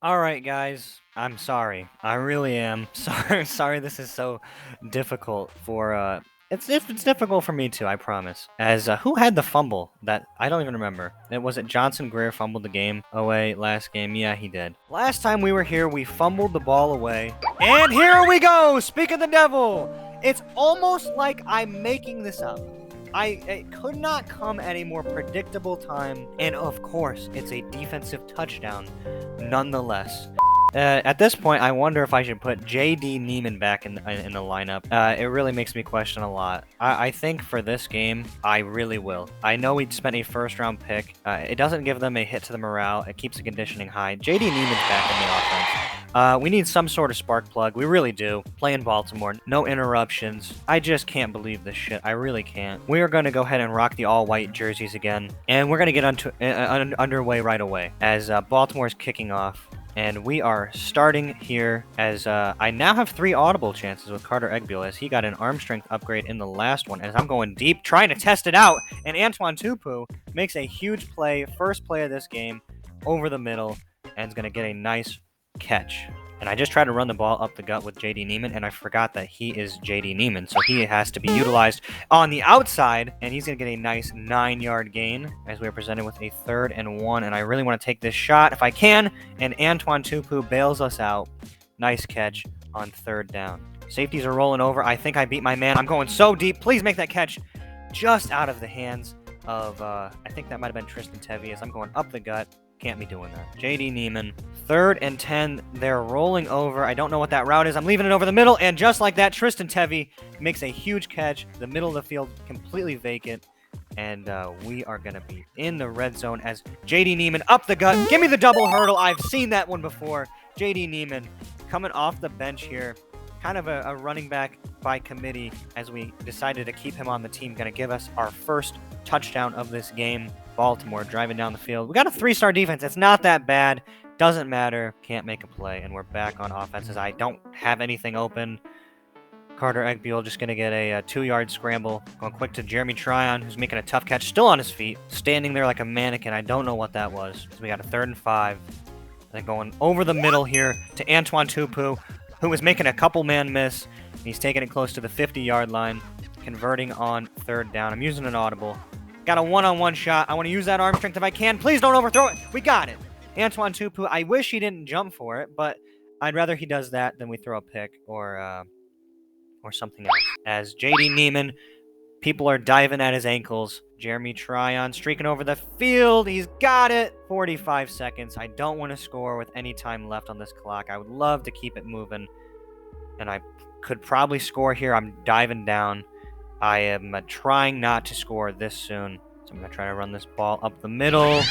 Alright, guys. I'm sorry. I really am. Sorry this is so difficult for. It's difficult for me too, I promise. As, who had the fumble? That, I don't even remember. Was it Johnson Greer fumbled the game away last game? Yeah, he did. Last time we were here, we fumbled the ball away. And here we go! Speak of the devil! It's almost like I'm making this up. It could not come at a more predictable time, and of course, it's a defensive touchdown, nonetheless. At this point, I wonder if I should put J.D. Neiman back in the lineup. It really makes me question a lot. I think for this game, I really will. I know we spent a first-round pick. It doesn't give them a hit to the morale. It keeps the conditioning high. J.D. Neiman's back in the offense. We need some sort of spark plug. We really do. Play in Baltimore. No interruptions. I just can't believe this shit. I really can't. We are going to go ahead and rock the all-white jerseys again. And we're going to get underway right away as Baltimore's kicking off. And we are starting here as I now have 3 audible chances with Carter Egbuel as he got an arm strength upgrade in the last one. As I'm going deep, trying to test it out. And Antoine Tupu makes a huge play, first play of this game, over the middle, and is going to get a nice catch. And I just tried to run the ball up the gut with J.D. Neiman, and I forgot that he is J.D. Neiman, so he has to be utilized on the outside, and he's going to get a nice 9-yard gain as we are presented with a 3rd and 1, and I really want to take this shot if I can, and Antoine Tupu bails us out. Nice catch on 3rd down. Safeties are rolling over. I think I beat my man. I'm going so deep. Please make that catch just out of the hands of, I think that might have been Tristan Tevye as I'm going up the gut. Can't be doing that. J.D. Neiman, 3rd and 10. They're rolling over. I don't know what that route is. I'm leaving it over the middle, and just like that, Tristan Tevye makes a huge catch. The middle of the field completely vacant, and we are going to be in the red zone as J.D. Neiman up the gut. Give me the double hurdle. I've seen that one before. J.D. Neiman coming off the bench here. Kind of a running back by committee as we decided to keep him on the team. Going to give us our first touchdown of this game. Baltimore driving down the field. We got a 3-star defense. It's not that bad. Doesn't matter. Can't make a play. And we're back on offenses. I don't have anything open. Carter Egbuel just going to get a 2-yard scramble. Going quick to Jeremy Tryon, who's making a tough catch. Still on his feet. Standing there like a mannequin. I don't know what that was. So we got a 3rd and 5. Then going over the middle here to Antoine Tupu, who was making a couple man miss. He's taking it close to the 50-yard line. Converting on 3rd down. I'm using an audible. Got a one-on-one shot. I want to use that arm strength if I can. Please don't overthrow it. We got it. Antoine Tupu, I wish he didn't jump for it, but I'd rather he does that than we throw a pick or something else. As J.D. Neiman, people are diving at his ankles. Jeremy Tryon streaking over the field. He's got it. 45 seconds. I don't want to score with any time left on this clock. I would love to keep it moving, and I could probably score here. I'm diving down. I am trying not to score this soon, so I'm going to try to run this ball up the middle.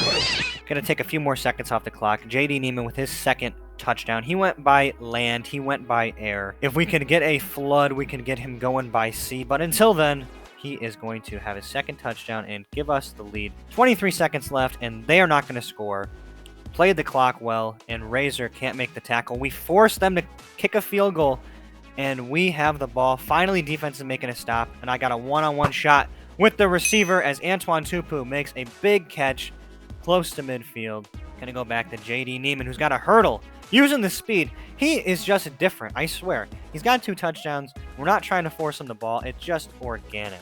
Going to take a few more seconds off the clock. J.D. Neiman with his 2nd touchdown. He went by land. He went by air. If we can get a flood, we can get him going by sea. But until then, he is going to have his 2nd touchdown and give us the lead. 23 seconds left, and they are not going to score. Played the clock well, and Razor can't make the tackle. We forced them to kick a field goal. And we have the ball. Finally, defense is making a stop. And I got a one-on-one shot with the receiver as Antoine Tupu makes a big catch close to midfield. Going to go back to J.D. Neiman, who's got a hurdle. Using the speed. He is just different, I swear. He's got 2 touchdowns. We're not trying to force him the ball. It's just organic.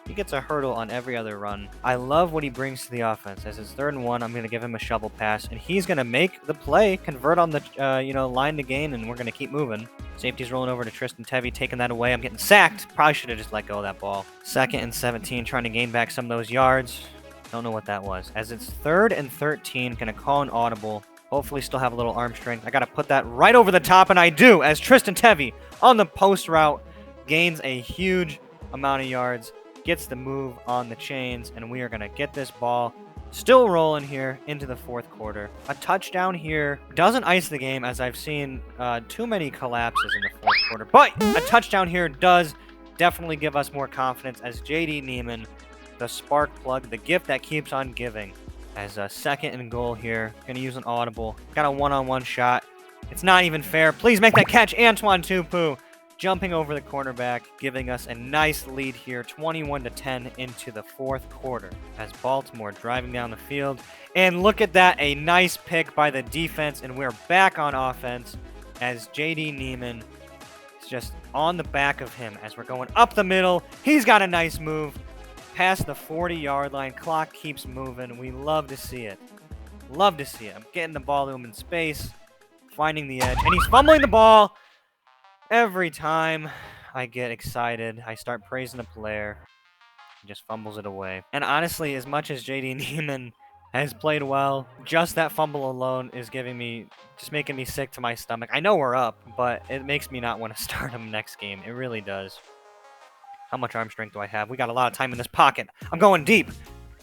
He gets a hurdle on every other run. I love what he brings to the offense. As it's 3rd and 1, I'm going to give him a shovel pass, and he's going to make the play, convert on the line to gain, and we're going to keep moving. Safety's rolling over to Tristan Tevye, taking that away. I'm getting sacked. Probably should have just let go of that ball. 2nd and 17, trying to gain back some of those yards. Don't know what that was. As it's 3rd and 13, going to call an audible. Hopefully still have a little arm strength. I got to put that right over the top, and I do, as Tristan Tevye on the post route gains a huge amount of yards. Gets the move on the chains, and we are going to get this ball still rolling here into the 4th quarter. A touchdown here doesn't ice the game, as I've seen too many collapses in the 4th quarter. But a touchdown here does definitely give us more confidence as J.D. Neiman, the spark plug, the gift that keeps on giving. As a 2nd and goal here. Going to use an audible. Got a one-on-one shot. It's not even fair. Please make that catch, Antoine Tupu. jumping over the cornerback, giving us a nice lead here, 21-10 into the fourth quarter, as Baltimore driving down the field. And look at that, a nice pick by the defense, and we're back on offense as J.D. Neiman is just on the back of him as we're going up the middle. He's got a nice move past the 40-yard line. Clock keeps moving. We love to see it. Love to see it. I'm getting the ball to him in space, finding the edge, and he's fumbling the ball. Every time I get excited, I start praising the player. He just fumbles it away. And honestly, as much as J.D. Neiman has played well, just that fumble alone is making me sick to my stomach. I know we're up, but it makes me not want to start him next game. It really does. How much arm strength do I have? We got a lot of time in this pocket. I'm going deep,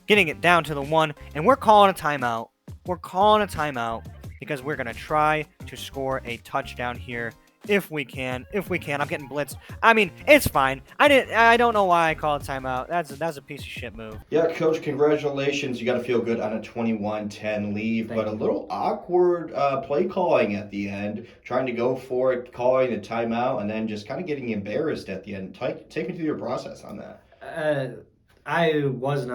getting it down to the 1, and we're calling a timeout. We're calling a timeout because we're going to try to score a touchdown here. If we can. I'm getting blitzed. I mean, it's fine. I don't know why I call it timeout. That's a piece of shit move. Yeah, Coach, congratulations. You got to feel good on a 21-10 lead, but a little awkward play calling at the end, trying to go for it, calling a timeout, and then just kind of getting embarrassed at the end. Take me through your process on that. I wasn't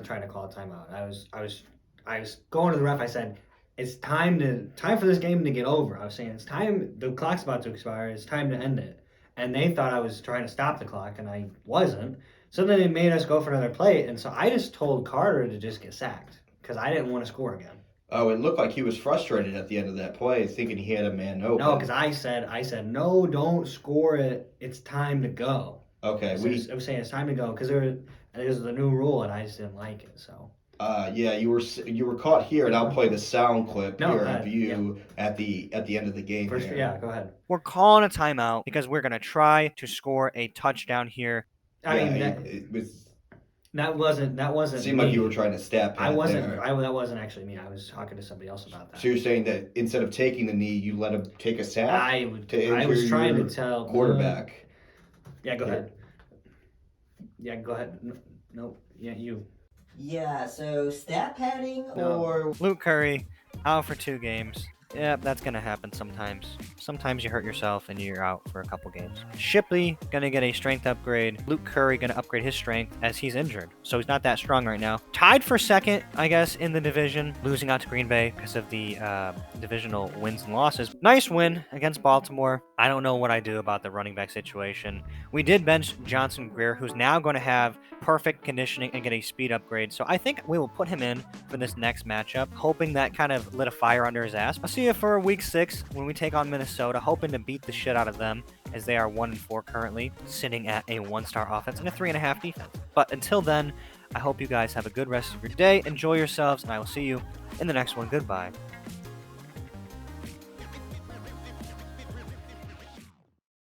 trying to call a timeout. I was going to the ref. I said, it's time for this game to get over. I was saying it's time. The clock's about to expire. It's time to end it. And they thought I was trying to stop the clock, and I wasn't. So then they made us go for another play, and so I just told Carter to just get sacked because I didn't want to score again. Oh, it looked like he was frustrated at the end of that play, thinking he had a man open. No, because I said no, don't score it. It's time to go. Okay, I was saying it's time to go because there was the new rule, and I just didn't like it. So. Yeah, you were caught here, and I'll play the sound clip here of you at the end of the game. Yeah, go ahead. We're calling a timeout because we're gonna try to score a touchdown here. That wasn't. It seemed me. Like you were trying to step. I wasn't. That wasn't actually me. I was talking to somebody else about that. So you're saying that instead of taking the knee, you let him take a sack? I was trying to tell quarterback. Yeah, go ahead. Yeah, go ahead. No, yeah, you. Yeah, so stat padding or... Luke Curry, out for 2 games. Yep, that's going to happen sometimes. Sometimes you hurt yourself and you're out for a couple games. Shipley going to get a strength upgrade. Luke Curry going to upgrade his strength as he's injured. So he's not that strong right now. Tied for second, I guess, in the division. Losing out to Green Bay because of the divisional wins and losses. Nice win against Baltimore. I don't know what I do about the running back situation. We did bench Johnson Greer, who's now going to have perfect conditioning and get a speed upgrade. So I think we will put him in for this next matchup, hoping that kind of lit a fire under his ass. I'll see you for week 6 when we take on Minnesota, hoping to beat the shit out of them as they are 1-4 currently, sitting at a 1-star offense and a 3.5 defense. But until then, I hope you guys have a good rest of your day. Enjoy yourselves, and I will see you in the next one. Goodbye.